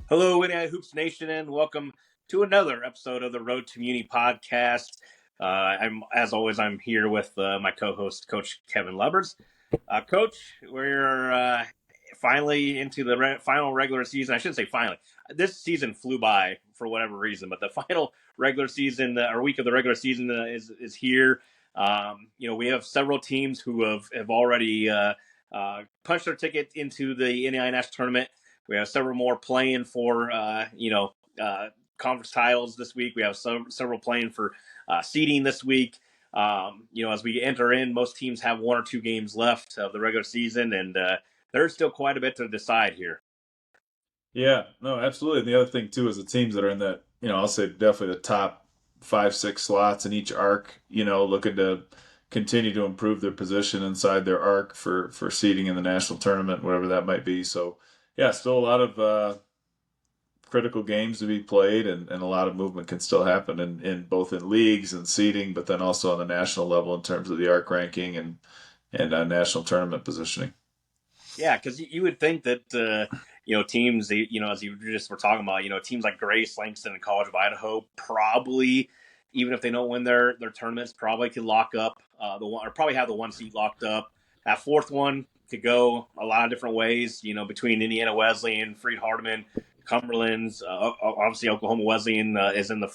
Hello, NAIA Hoops Nation, and welcome to another episode of the Road to Muni podcast. I'm here with my co-host, Coach Kevin Lubbers. Coach, we're finally into the final regular season. I shouldn't say finally. This season flew by for whatever reason, but the final regular season, or week of the regular season, is here. We have several teams who have already punched their ticket into the NAIA National Tournament. We have several more playing for conference titles this week. We have several playing for seeding this week. As we enter in, most teams have one or two games left of the regular season, and there's still quite a bit to decide here. Yeah, no, absolutely. And the other thing too is the teams that are in that, I'll say definitely the top 5, 6 slots in each arc, looking to continue to improve their position inside their arc for seeding in the national tournament, whatever that might be. So yeah, still a lot of critical games to be played, and a lot of movement can still happen in both in leagues and seeding, but then also on the national level in terms of the arc ranking and national tournament positioning. Yeah, because you would think that teams, as you just were talking about, teams like Grace, Langston, and College of Idaho probably, even if they don't win their tournaments, probably could lock up the one, or probably have the one seat locked up. That fourth one could go a lot of different ways. Between Indiana Wesleyan, Freed Hardeman, Cumberlands, obviously Oklahoma Wesleyan is in the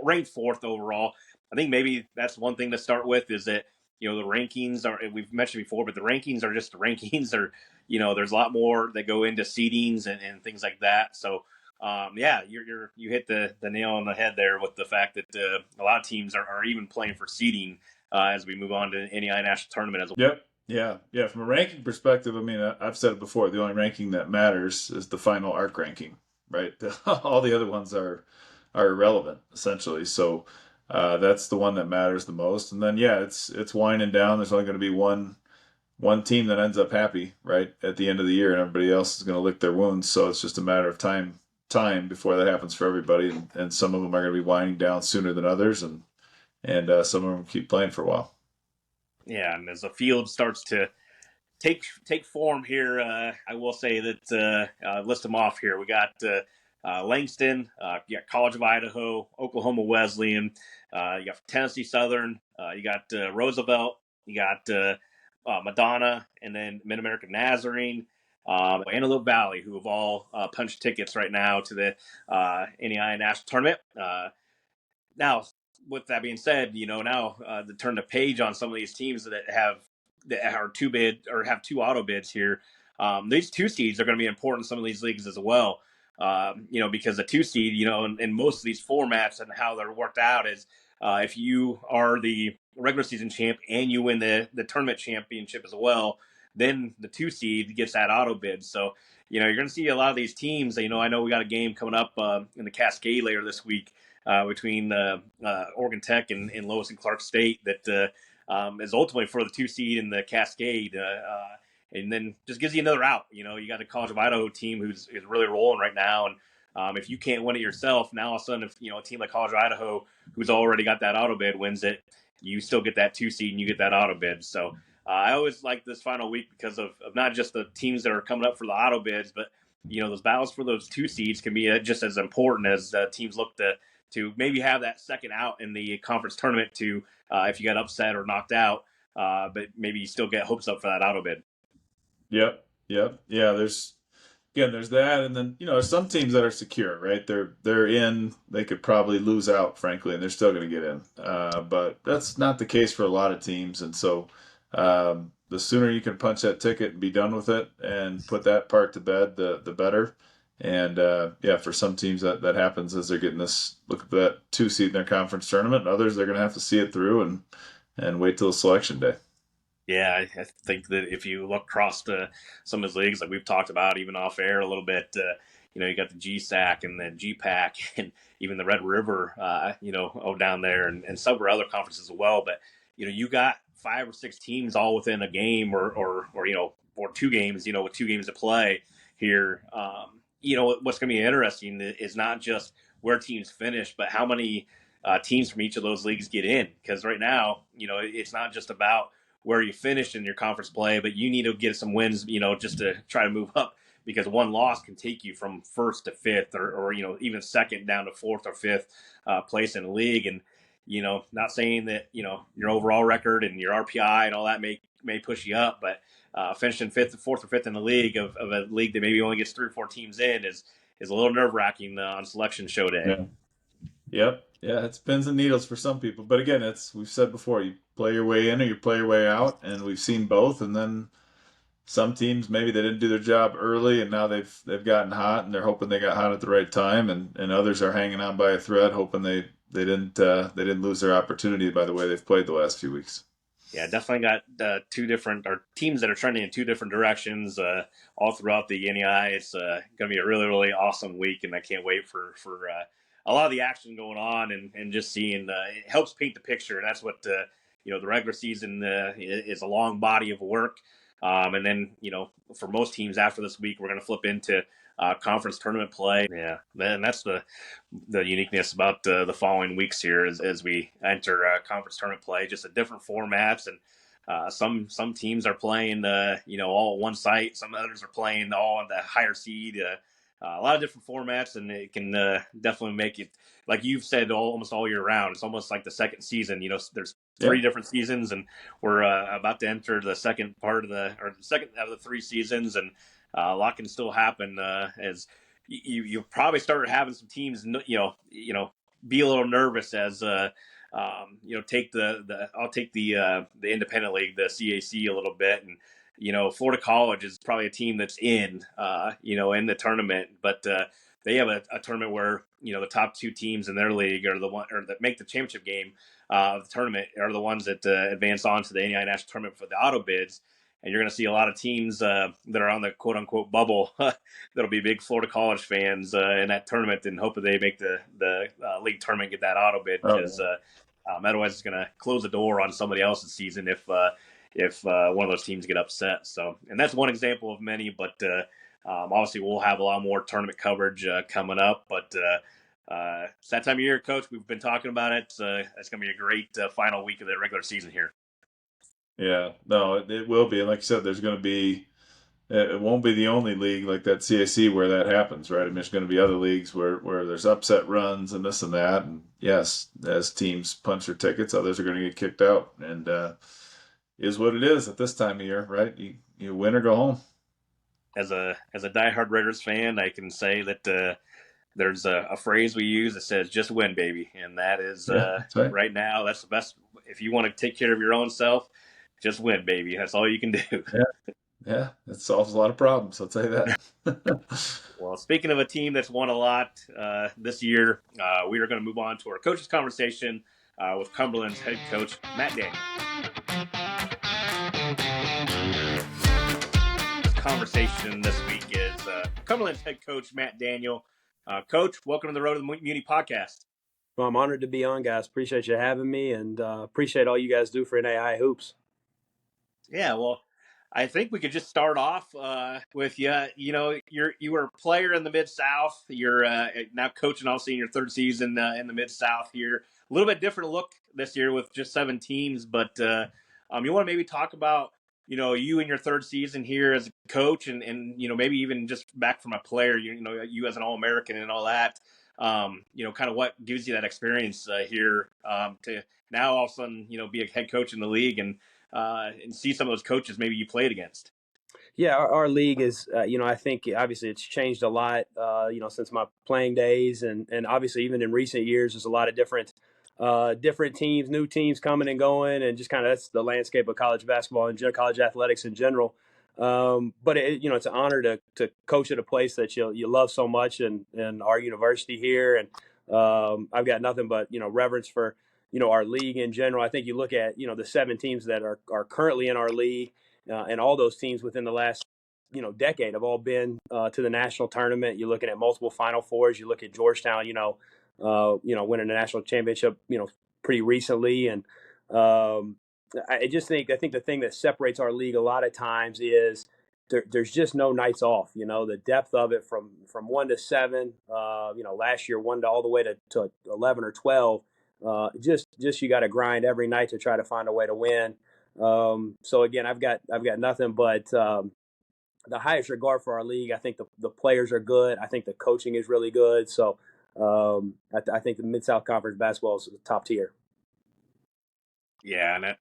ranked fourth overall. I think maybe that's one thing to start with is that the rankings are, we've mentioned before, but the rankings are just the rankings. Are there's a lot more that go into seedings and things like that. So you hit the nail on the head there with the fact that a lot of teams are even playing for seeding as we move on to NAIA National Tournament as well. Yep. Yeah. From a ranking perspective, I mean, I've said it before. The only ranking that matters is the final arc ranking, right? All the other ones are irrelevant essentially. So that's the one that matters the most. And then it's winding down. There's only going to be one team that ends up happy, right, at the end of the year, and everybody else is going to lick their wounds. So it's just a matter of time before that happens for everybody. And some of them are going to be winding down sooner than others, and some of them keep playing for a while. Yeah, and as the field starts to take form here, I will say that list them off here. We got Langston, you got College of Idaho, Oklahoma Wesleyan, you got Tennessee Southern, you got Roosevelt, you got Madonna, and then Mid American Nazarene, Antelope Valley, who have all punched tickets right now to the NAIA National Tournament. Now, with that being said, now to turn the page on some of these teams that are two bid or have two auto bids here. These two seeds are going to be important in some of these leagues as well. Because the two seed, in most of these formats and how they're worked out is if you are the regular season champ and you win the tournament championship as well, then the two seed gets that auto bid. So, you're going to see a lot of these teams. I know we got a game coming up in the Cascade later this week between Oregon Tech and Lois and Clark State that is ultimately for the two seed in the Cascade. And then just gives you another out. You got a College of Idaho team who's really rolling right now. And if you can't win it yourself, now all of a sudden, if a team like College of Idaho, who's already got that auto bid, wins it, you still get that two seed and you get that auto bid. So I always like this final week because of not just the teams that are coming up for the auto bids, but those battles for those two seeds can be just as important as teams look to maybe have that second out in the conference tournament to if you got upset or knocked out, but maybe you still get hopes up for that auto bid. Yep. Yeah. There's that, and then there's some teams that are secure, right? They're in. They could probably lose out, frankly, and they're still going to get in. But that's not the case for a lot of teams, and so the sooner you can punch that ticket and be done with it and put that part to bed, the better. And for some teams that happens as they're getting this look at that two seed in their conference tournament. And others they're going to have to see it through and wait till selection day. Yeah, I think that if you look across some of his leagues, like we've talked about even off air a little bit, you got the GSAC and the GPAC and even the Red River, down there and several other conferences as well. But, you got 5 or 6 teams all within a game or two games, with 2 games to play here. What's going to be interesting is not just where teams finish, but how many teams from each of those leagues get in. Because right now, it's not just about where you finished in your conference play, but you need to get some wins, just to try to move up because one loss can take you from first to fifth, or even second down to fourth or fifth place in the league. And not saying that your overall record and your RPI and all that may push you up, but finishing fourth or fifth in the league of a league that maybe only gets 3 or 4 teams in is a little nerve wracking on selection show day. Yeah. Yep. Yeah, it's pins and needles for some people. But again, we've said before, you play your way in or you play your way out, and we've seen both. And then some teams, maybe they didn't do their job early, and now they've gotten hot, and they're hoping they got hot at the right time, and others are hanging on by a thread, hoping they didn't lose their opportunity by the way they've played the last few weeks. Yeah, definitely got two different teams that are trending in two different directions all throughout the NAIA. It's going to be a really, really awesome week, and I can't wait for a lot of the action going on and just seeing it helps paint the picture. And that's what the regular season is, a long body of work. And then for most teams after this week, we're going to flip into conference tournament play. Yeah, and that's the uniqueness about the following weeks here as we enter conference tournament play. Just a different formats, and some teams are playing all at one site. Some others are playing all on the higher seed. A lot of different formats, and it can definitely make it, like you've said, almost all year round. It's almost like the second season. There's 3 different seasons, and we're about to enter the second part of the second out of the 3 seasons, and a lot can still happen as you probably started having some teams, be a little nervous as take I'll take the independent league, the CAC, a little bit, and Florida College is probably a team that's in the tournament, but they have a tournament where the top 2 teams in their league are the one or that make the championship game of the tournament are the ones that advance on to the NAIA National Tournament for the auto bids. And you're going to see a lot of teams that are on the quote unquote bubble that'll be big Florida College fans in that tournament, and hope that they make the league tournament, get that auto bid, because otherwise it's going to close the door on somebody else's season if one of those teams get upset. So, and that's one example of many, but obviously we'll have a lot more tournament coverage coming up, but it's that time of year, Coach. We've been talking about it. It's going to be a great final week of the regular season here. Yeah, no, it will be. And like you said, there's going to be, it won't be the only league like that CAC where that happens, right? I mean, there's going to be other leagues where there's upset runs and this and that. And yes, as teams punch their tickets, others are going to get kicked out. And is what it is at this time of year, right? You win or go home. As a diehard Raiders fan, I can say that there's a phrase we use that says "just win, baby," and that is right now. That's the best. If you want to take care of your own self, just win, baby. That's all you can do. Yeah, it solves a lot of problems. I'll tell you that. Well, speaking of a team that's won a lot this year, we are going to move on to our coaches conversation with Cumberland's head coach Matt Daniel. Conversation this week is Cumberland's head coach Matt Daniel. Coach, welcome to the Road to the Muni podcast. Well, I'm honored to be on, guys. Appreciate you having me, and appreciate all you guys do for NAIA hoops. Yeah, well, I think we could just start off with you. You were a player in the Mid-South. You're now coaching, obviously, in your 3rd season in the Mid-South here. A little bit different look this year with just 7 teams, but you want to maybe talk about you in your 3rd season here as a coach, and maybe even just back from a player, you as an All-American and all that, kind of what gives you that experience here to now all of a sudden, be a head coach in the league and see some of those coaches maybe you played against. Yeah, our league is, I think obviously it's changed a lot, since my playing days, and obviously even in recent years, there's a lot of different teams, new teams coming and going, and just kind of that's the landscape of college basketball and college athletics in general. But it's an honor to coach at a place that you love so much, and our university here, and I've got nothing but reverence for our league in general. I think you look at the 7 teams that are currently in our league, and all those teams within the last decade have all been to the national tournament. You're looking at multiple Final Fours. You look at Georgetown, winning the national championship, pretty recently. And I think the thing that separates our league a lot of times is there's just no nights off. The depth of it from 1 to 7. Last year 1 to all the way to 11 or 12. Just you got to grind every night to try to find a way to win. So again, I've got nothing but the highest regard for our league. I think the players are good. I think the coaching is really good. So I think the Mid-South Conference basketball is top tier. Yeah, and it,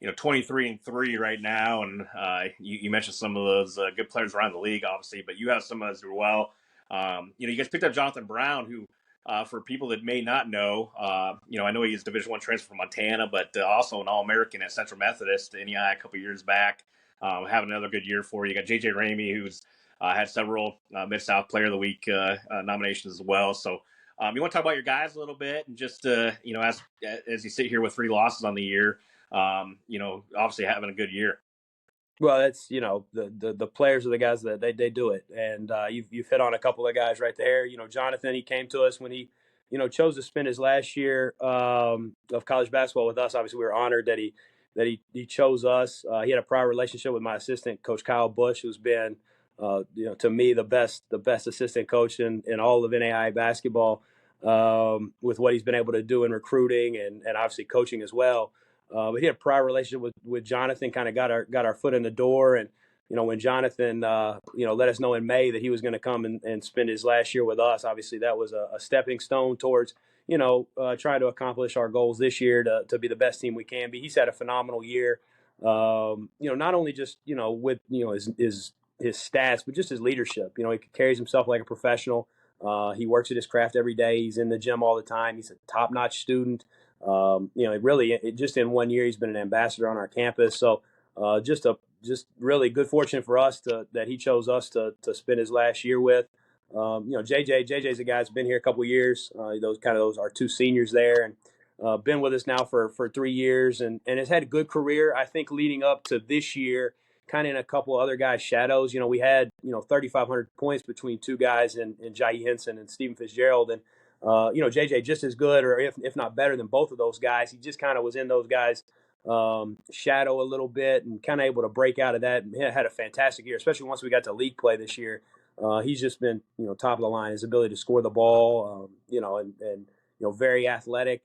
23-3 right now, and you mentioned some of those good players around the league, obviously, but you have some as well. You guys picked up Jonathan Brown, who, for people that may not know, I know he's Division I transfer from Montana, but also an All-American at Central Methodist NAIA a couple years back. Having another good year for you. You got JJ Ramey, who's had several Mid-South Player of the Week nominations as well. So you want to talk about your guys a little bit, and just as you sit here with 3 losses on the year, obviously having a good year. Well, that's the players are the guys that they do it, and you've hit on a couple of guys right there. Jonathan, he came to us when he chose to spend his last year of college basketball with us. Obviously, we were honored that he chose us. He had a prior relationship with my assistant, Coach Kyle Bush, who's been to me the best assistant coach in all of NAIA basketball, with what he's been able to do in recruiting and obviously coaching as well. But he had a prior relationship with Jonathan, kind of got our foot in the door. And, when Jonathan, let us know in May that he was going to come and spend his last year with us, obviously that was a stepping stone towards, trying to accomplish our goals this year to be the best team we can be. He's had a phenomenal year, not only just, with, his stats, but just his leadership. He carries himself like a professional. He works at his craft every day. He's in the gym all the time. He's a top-notch student. Just in 1 year, he's been an ambassador on our campus. So just really good fortune for us that he chose us to spend his last year with. JJ's a guy that's been here a couple of years. Those are 2 seniors there, and been with us now for 3 years, and has had a good career. I think leading up to this year, kind of in a couple other guys' shadows. We had 3,500 points between 2 guys in Jai Henson and Stephen Fitzgerald, and JJ just as good, or if not better than both of those guys. He just kind of was in those guys' shadow a little bit, and kind of able to break out of that. And had a fantastic year, especially once we got to league play this year. He's just been top of the line. His ability to score the ball, and very athletic.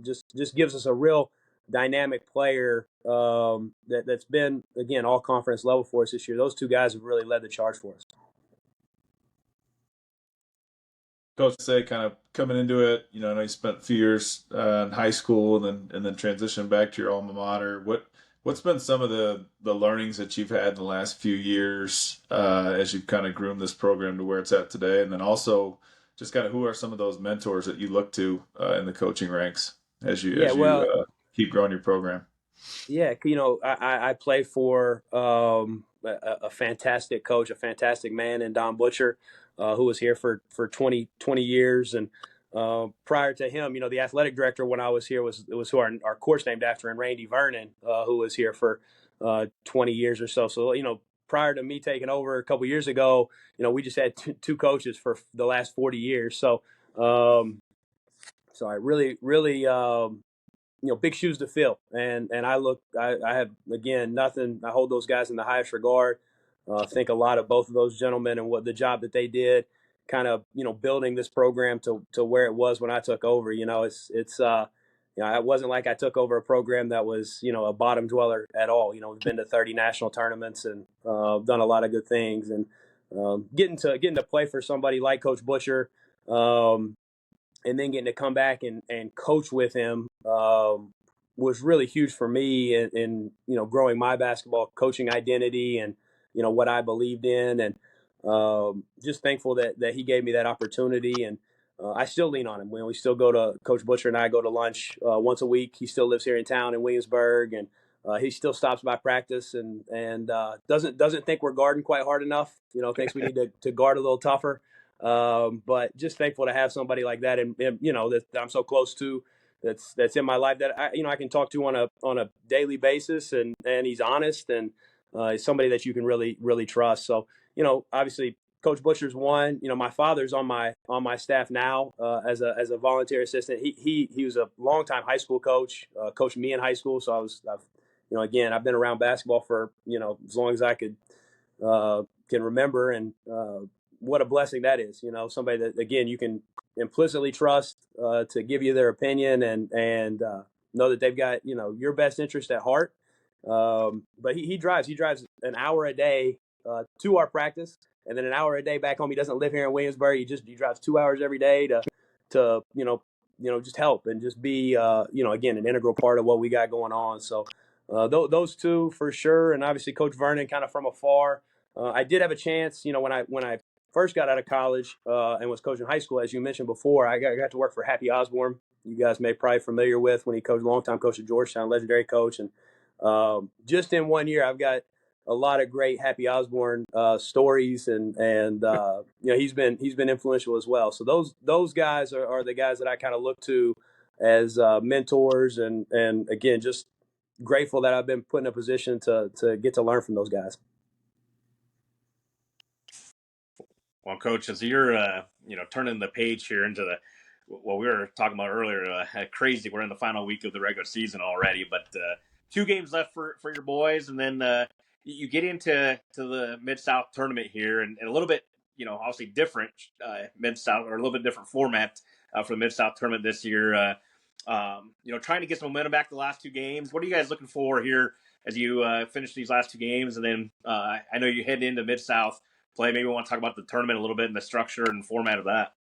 Just gives us a real dynamic player that's been, again, all conference level for us this year. Those 2 guys have really led the charge for us. Coach Say, kind of coming into it, I know you spent a few years in high school and then transitioned back to your alma mater. What's been some of the learnings that you've had in the last few years as you've kind of groomed this program to where it's at today? And then also just kind of who are some of those mentors that you look to in the coaching ranks as you keep growing your program? Yeah, I play for a fantastic coach, a fantastic man in Don Butcher, who was here for 20 years. And prior to him, the athletic director when I was here was who our course named after, and Randy Vernon, who was here for 20 years or so. So, prior to me taking over a couple years ago, we just had 2 coaches for the last 40 years. So, I really, big shoes to fill. And I have, again, nothing. I hold those guys in the highest regard. Think a lot of both of those gentlemen and what the job that they did, kind of, building this program to where it was when I took over. It wasn't like I took over a program that was, a bottom dweller at all. We've been to 30 national tournaments and done a lot of good things, and getting to play for somebody like Coach Butcher, and then getting to come back and coach with him was really huge for me in growing my basketball coaching identity and what I believed in, and just thankful that he gave me that opportunity. And I still lean on him. We still go to Coach Butcher and I go to lunch once a week. He still lives here in town in Williamsburg, and he still stops by practice and doesn't think we're guarding quite hard enough. Thinks we need to guard a little tougher. But just thankful to have somebody like that, and that I'm so close to, that's in my life, that I can talk to on a daily basis, and he's honest, and he's somebody that you can really, really trust. So, obviously Coach Butcher's one. My father's on my staff now as a volunteer assistant. He was a longtime high school coach, coached me in high school. So I've been around basketball for as long as I can remember, and what a blessing that is. Somebody that, again, you can implicitly trust to give you their opinion, and know that they've got your best interest at heart. But he drives an hour a day to our practice, and then an hour a day back home. He doesn't live here in Williamsburg. He drives 2 hours every day to just help and just be again an integral part of what we got going on. So those two for sure, and obviously Coach Vernon kind of from afar. I did have a chance, when I first got out of college and was coaching high school, as you mentioned before. I got to work for Happy Osborne. You guys may probably familiar with when he coached, longtime coach at Georgetown, legendary coach. And just in 1 year, I've got a lot of great Happy Osborne stories, and he's been influential as well. So those guys are the guys that I kind of look to as mentors, and again, just grateful that I've been put in a position to get to learn from those guys. Well, Coach, as you're turning the page here into what we were talking about earlier, crazy. We're in the final week of the regular season already, but 2 games left for your boys, and then you get into the Mid-South Tournament here, and a little bit, obviously different Mid-South, or a little bit different format for the Mid-South Tournament this year. Trying to get some momentum back the last 2 games. What are you guys looking for here as you finish these last 2 games? And then I know you're heading into Mid-South play. Maybe we want to talk about the tournament a little bit and the structure and format of that.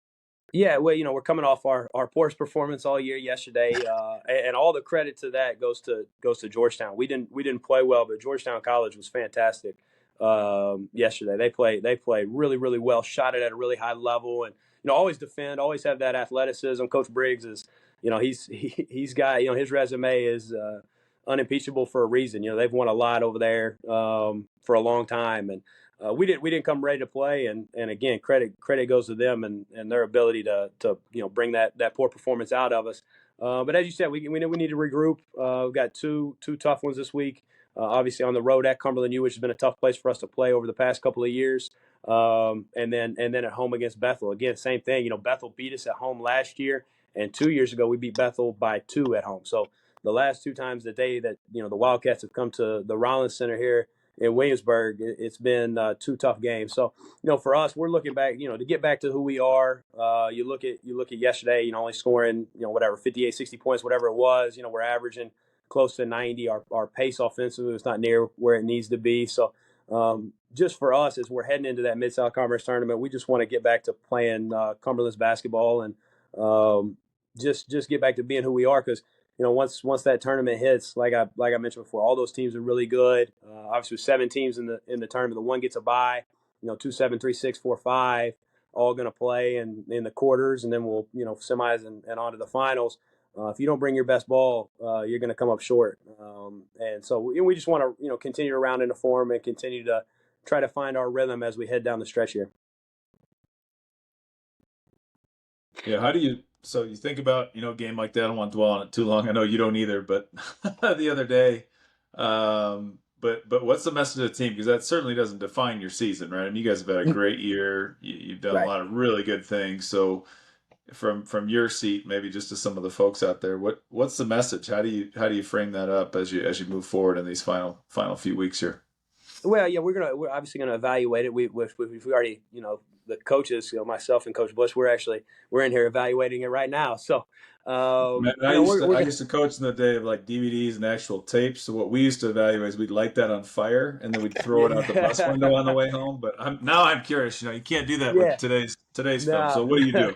Yeah, well, we're coming off our poorest performance all year yesterday, and all the credit to that goes to Georgetown. We didn't play well, but Georgetown College was fantastic yesterday. They played really, really well, shot it at a really high level, and always defend, always have that athleticism. Coach Briggs is, he's got, his resume is unimpeachable for a reason. They've won a lot over there for a long time, and we didn't come ready to play, and again, credit goes to them and their ability to bring that poor performance out of us. But as you said, we need to regroup. We've got two tough ones this week. Obviously on the road at Cumberland U, which has been a tough place for us to play over the past couple of years, and then at home against Bethel. Again, same thing. Bethel beat us at home last year, and 2 years ago we beat Bethel by 2 at home. So the last 2 times that the Wildcats have come to the Rollins Center here in Williamsburg, it's been 2 tough games. So, for us, we're looking back, to get back to who we are. You look at yesterday, only scoring, 58, 60 points, whatever it was. We're averaging close to 90. Our pace offensively is not near where it needs to be. So, just for us, as we're heading into that Mid-South Conference tournament, we just want to get back to playing Cumberland's basketball, and just get back to being who we are, because once that tournament hits, like I mentioned before, all those teams are really good. Obviously, with 7 teams in the tournament, the one gets a bye. 2, 7, 3, 6, 4, 5, all going to play in the quarters, and then we'll semis and on to the finals. If you don't bring your best ball, you're going to come up short. And so we just want to continue to round into form and continue to try to find our rhythm as we head down the stretch here. Yeah, so you think about, a game like that. I don't want to dwell on it too long. I know you don't either, but the other day, but what's the message of the team? Because that certainly doesn't define your season, right? I mean, you guys have had a great year. You've done a lot of really good things. So from your seat, maybe just to some of the folks out there, what's the message? How do you frame that up as you move forward in these final few weeks here? Well, yeah, we're obviously gonna evaluate it. We already, the coaches, myself and Coach Bush, we're in here evaluating it right now. So, Man, I used to coach in the day of like DVDs and actual tapes. So what we used to evaluate is we'd light that on fire and then we'd throw it out the bus window on the way home. But I'm curious. You can't do that with today's film. So what do you do?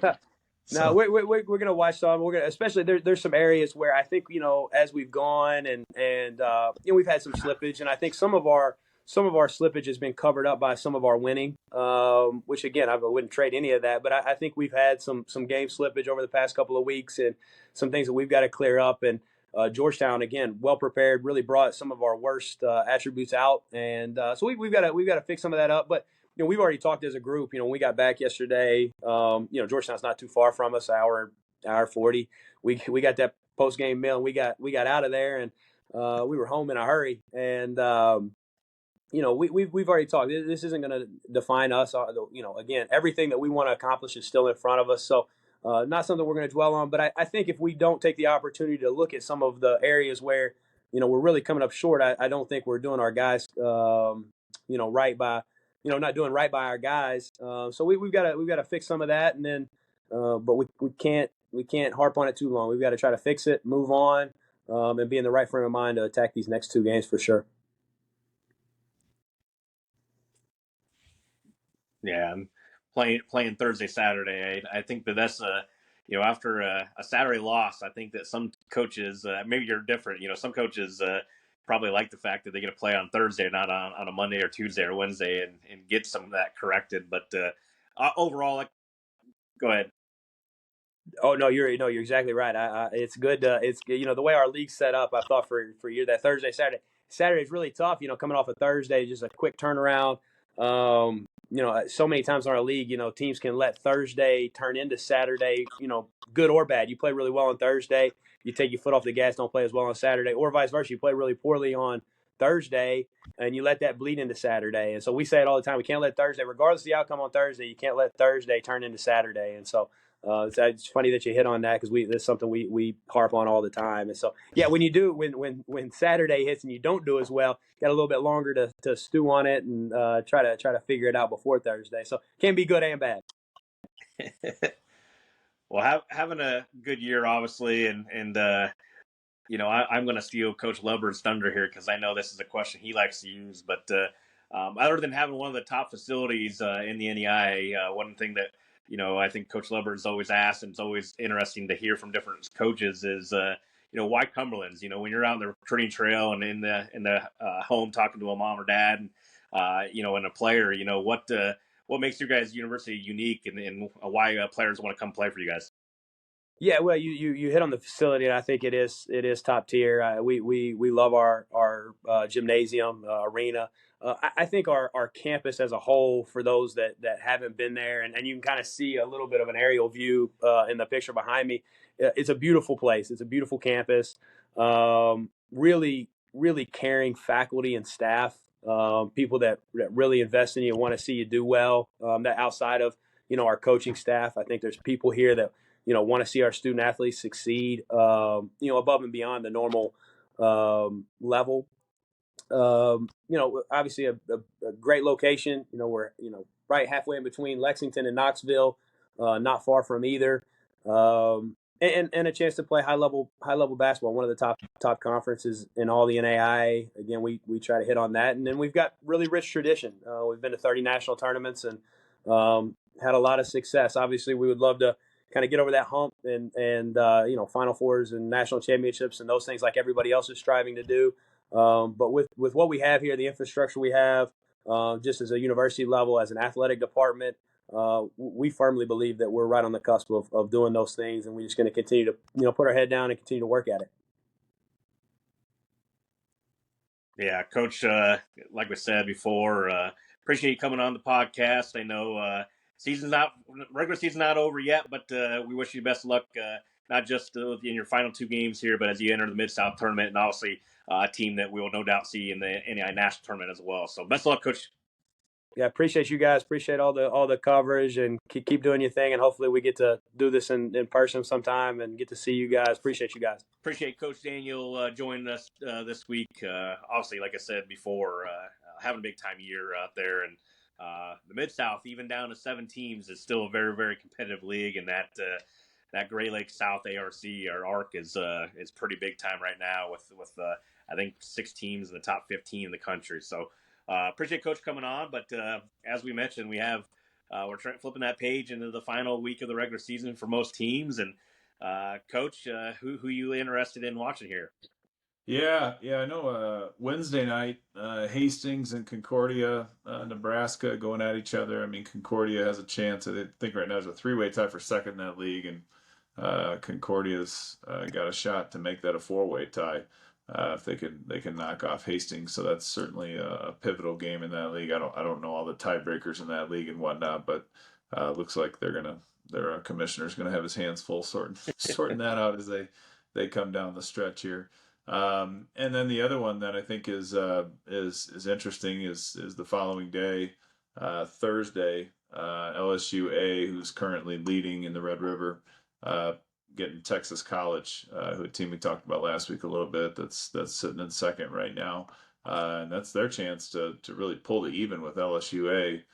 No, we're gonna watch some. We're gonna, especially there's some areas where I think as we've gone and we've had some slippage, and I think some of our slippage has been covered up by some of our winning, which again I wouldn't trade any of that. But I think we've had some game slippage over the past couple of weeks, and some things that we've got to clear up. And Georgetown, again, well prepared, really brought some of our worst attributes out, and so we've got to fix some of that up. But we've already talked as a group. When we got back yesterday, Georgetown's not too far from us, hour 40. We got that post game meal, and we got out of there, and we were home in a hurry. And we've already talked. This isn't going to define us. Again, everything that we want to accomplish is still in front of us. So not something we're going to dwell on. But I think if we don't take the opportunity to look at some of the areas where we're really coming up short, I don't think we're doing our guys right by. Not doing right by our guys. So we've got to fix some of that, and then, but we can't harp on it too long. We've got to try to fix it, move on, and be in the right frame of mind to attack these next 2 games for sure. Yeah, I'm playing Thursday, Saturday. I think that's after a Saturday loss, I think that some coaches, maybe you're different. Some coaches probably like the fact that they get to play on Thursday, not on a Monday or Tuesday or Wednesday, and get some of that corrected. But overall, go ahead. Oh no, you're exactly right. It's good. It's the way our league's set up. I thought for a year that Saturday is really tough. Coming off a Thursday, just a quick turnaround. So many times in our league, teams can let Thursday turn into Saturday. Good or bad. You play really well on Thursday, you take your foot off the gas, don't play as well on Saturday, or vice versa. You play really poorly on Thursday, and you let that bleed into Saturday. And so we say it all the time. We can't let Thursday, regardless of the outcome on Thursday, you can't let Thursday turn into Saturday. And so it's funny that you hit on that because that's something we harp on all the time. And so yeah, when Saturday hits and you don't do as well, you got a little bit longer to stew on it and try to figure it out before Thursday. So can be good and bad. Well, having a good year, obviously, and I'm going to steal Coach Lubberd's thunder here because I know this is a question he likes to use. But other than having one of the top facilities in the NAIA, one thing that I think Coach Lubberd's always asked, and it's always interesting to hear from different coaches is, why Cumberlands? When you're out on the recruiting trail and in the home talking to a mom or dad, and and a player, what makes your guys' university unique, and why players want to come play for you guys? Yeah, well, you hit on the facility, and I think it is top tier. We love our gymnasium arena. I think our campus as a whole, for those that haven't been there, and you can kind of see a little bit of an aerial view in the picture behind me. It's a beautiful place. It's a beautiful campus. Really, really caring faculty and staff. People that really invest in you and want to see you do well. That outside of our coaching staff, I think there's people here that want to see our student athletes succeed, above and beyond the normal level. Obviously a great location. We're right halfway in between Lexington and Knoxville, not far from either, and a chance to play high level basketball. One of the top conferences in all the NAIA. Again, we try to hit on that, and then we've got really rich tradition. We've been to 30 national tournaments and had a lot of success. Obviously, we would love to kind of get over that hump and Final Fours and national championships and those things like everybody else is striving to do. But with what we have here, the infrastructure we have, just as a university level, as an athletic department, we firmly believe that we're right on the cusp of doing those things, and we're just going to continue to put our head down and continue to work at it. Yeah, Coach, like we said before, appreciate you coming on the podcast. I know regular season's not over yet, but we wish you best of luck, not just in your final two games here, but as you enter the MidSouth Tournament, and obviously a team that we will no doubt see in the NAIA National Tournament as well. So best of luck, Coach. Yeah, appreciate you guys. Appreciate all the coverage, and keep doing your thing. And hopefully we get to do this in person sometime and get to see you guys. Appreciate you guys. Appreciate Coach Daniel joining us this week. Obviously, like I said before, having a big time year out there, and the Mid-South, even down to 7 teams, is still a very, very competitive league, and that Great Lakes South ARC, our ARC, is pretty big time right now with I think 6 teams in the top 15 in the country. So appreciate Coach coming on, but as we mentioned, we're flipping that page into the final week of the regular season for most teams. And Coach, who you interested in watching here? Yeah, I know. Wednesday night, Hastings and Concordia, Nebraska going at each other. I mean, Concordia has a chance. I think right now there's a 3-way tie for second in that league, and Concordia's got a shot to make that a 4-way tie if they can knock off Hastings. So that's certainly a pivotal game in that league. I don't know all the tiebreakers in that league and whatnot, but looks like their commissioner's gonna have his hands full sorting that out as they come down the stretch here. And then the other one that I think is interesting is the following day, Thursday, LSU-A, who's currently leading in the Red River, getting Texas College, who a team we talked about last week a little bit. That's sitting in second right now, and that's their chance to really pull the even with LSU-A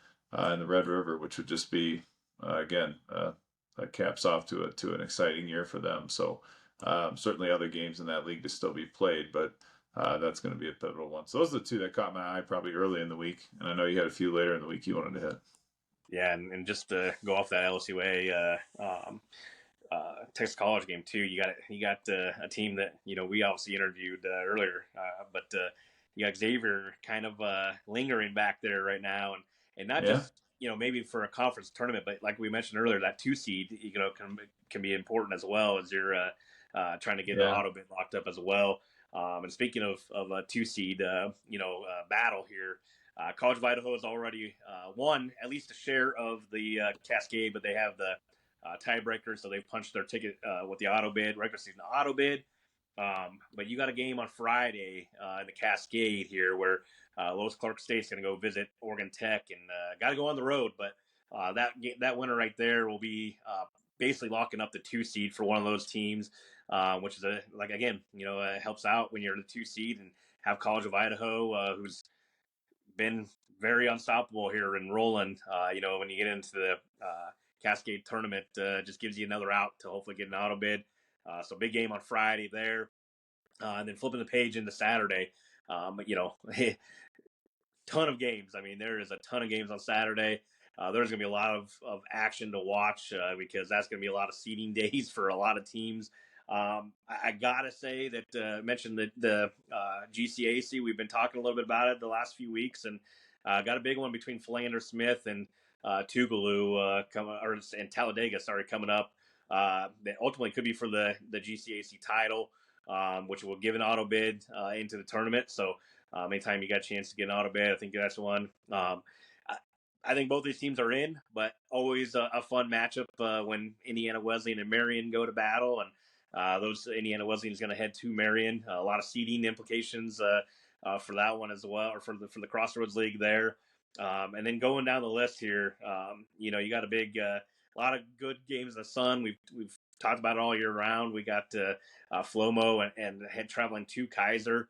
in the Red River, which would just be again that caps off to an exciting year for them. So. Certainly other games in that league to still be played, but that's going to be a pivotal one. So those are the two that caught my eye probably early in the week, and I know you had a few later in the week you wanted to hit. Yeah, and just to go off that LSUA Texas College game too, you got a team that we obviously interviewed earlier, but you got Xavier kind of lingering back there right now, and not Yeah. just maybe for a conference tournament, but like we mentioned earlier, that 2 seed can be important as well as you're trying to get the Yeah. auto bid locked up as well. And speaking of a 2 seed, battle here. College of Idaho has already won at least a share of the Cascade, but they have the tiebreaker, so they've punched their ticket with the auto bid, regular season auto bid. But you got a game on Friday in the Cascade here where Lois Clark State's going to go visit Oregon Tech and got to go on the road. But that winner right there will be basically locking up the 2 seed for one of those teams, which is helps out when you're the 2 seed and have College of Idaho, who's been very unstoppable here in rolling. When you get into the Cascade tournament, just gives you another out to hopefully get an auto bid. So big game on Friday there, and then flipping the page into Saturday. Ton of games. I mean, there is a ton of games on Saturday. There's going to be a lot of action to watch because that's going to be a lot of seeding days for a lot of teams. I gotta say that mentioned the GCAC. We've been talking a little bit about it the last few weeks, and got a big one between Philander Smith and Tougaloo and Talladega. Sorry, coming up. That ultimately could be for the GCAC title, which will give an auto bid into the tournament. So anytime you got a chance to get an auto bid, I think that's one. I think both these teams are in, but always a fun matchup when Indiana Wesleyan and Marion go to battle, and those Indiana Wesleyan is going to head to Marion. A lot of seeding implications for that one as well, or for the Crossroads League there. And then going down the list here, you got a lot of good games in the sun. We've talked about it all year round. We got Flomo and head traveling to Kaiser,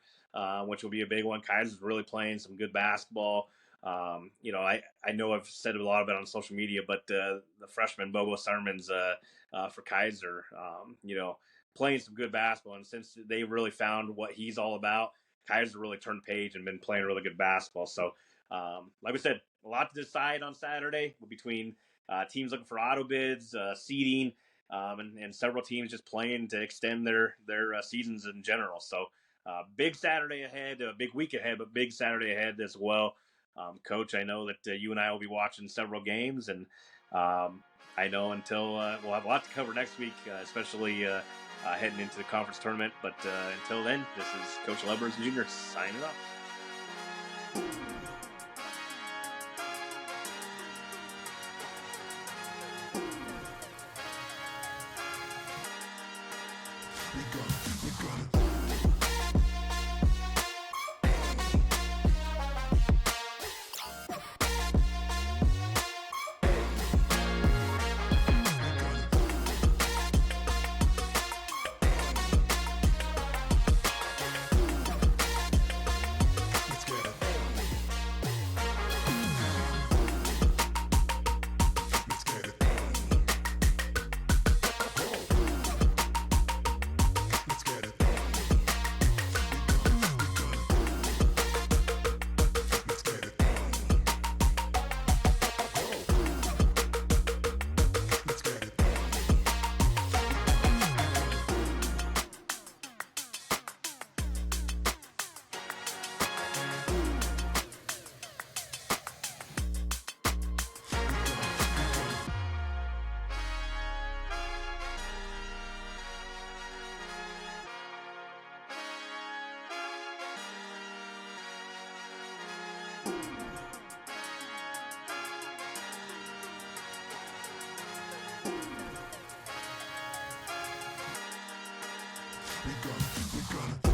which will be a big one. Kaiser's really playing some good basketball. I know I've said a lot about it on social media, but the freshman Bobo Sermons for Kaiser, playing some good basketball. And since they really found what he's all about, Kaiser really turned the page and been playing really good basketball. So, like we said, a lot to decide on Saturday between teams looking for auto bids, seeding, and several teams just playing to extend their seasons in general. So, big Saturday ahead, a big week ahead, but big Saturday ahead as well. Coach, I know that you and I will be watching several games, and I know until we'll have a lot to cover next week, especially heading into the conference tournament. But until then, this is Coach Lebbers Jr. signing off. We gonna